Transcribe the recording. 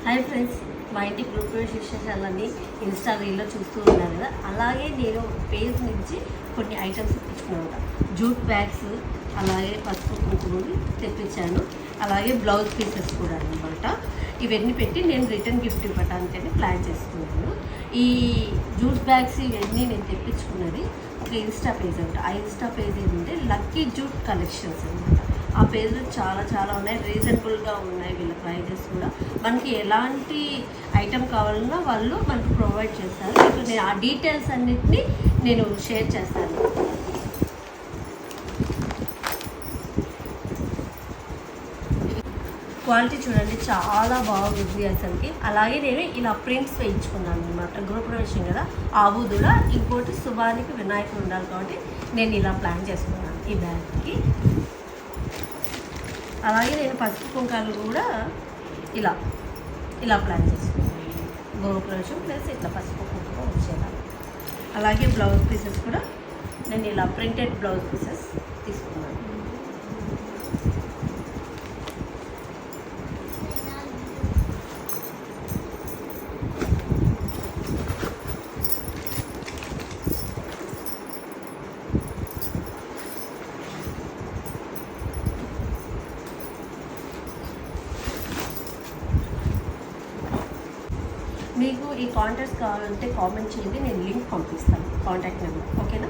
Hi friends, మా ఇంటి group విశేషాలన్నీ ఇన్స్టా రీల్లో చూస్తూ ఉన్నారు కదా. అలాగే నేను పేజ్ నుంచి కొన్ని ఐటమ్స్ తెప్పించుకున్నాను. జూట్ బ్యాగ్స్, అలాగే పసుపు కుంకుమని తెప్పించాను. అలాగే బ్లౌజ్ పీసెస్ కూడా అనమాట. ఇవన్నీ పెట్టి నేను రిటర్న్ గిఫ్ట్ ఇవ్వడానికని ప్లాన్ చేసుకున్నాను. ఈ జూట్ బ్యాగ్స్ ఇవన్నీ నేను తెప్పించుకున్నది ఒక ఇన్స్టా పేజ్ అనమాట. ఆ ఇన్స్టా పేజ్ ఏంటంటే లక్కీ జూట్ కలెక్షన్స్ అనమాట. ఆ పేజ్లో చాలా ఉన్నాయి, రీజనబుల్గా ఉన్నాయి. వీళ్ళ ప్రైజెస్ కూడా మనకి ఎలాంటి ఐటెం కావాలన్నా వాళ్ళు మనకు ప్రొవైడ్ చేస్తారు. ఇప్పుడు నేను ఆ డీటెయిల్స్ అన్నిటినీ నేను షేర్ చేస్తాను. క్వాలిటీ చూడండి, చాలా బాగుంది అసలుకి. అలాగే నేను ఇలా ప్రింట్స్ వేయించుకున్నాను అనమాట. గృహప్రవేశం కదా, ఆవుదుల ఇంకోటి శుభానికి వినాయకుడు ఉండాలి కాబట్టి నేను ఇలా ప్లాన్ చేసుకున్నాను ఈ బ్యాగ్కి. అలాగే నేను పసుపు కుంకాలు కూడా ఇలా ప్లాన్ చేసుకున్నాను. గృహప్రవేశం ప్లస్ ఇట్లా పసుపు కుంకుమ వచ్చేలా. అలాగే బ్లౌజ్ పీసెస్ కూడా నేను ఇలా ప్రింటెడ్ బ్లౌజ్ పీసెస్ తీసుకున్నాను. మీకు ఈ కాంటాక్ట్స్ కావాలంటే కామెంట్ చేయండి, నేను లింక్ పంపిస్తాను, కాంటాక్ట్ నెంబర్. ఓకేనా?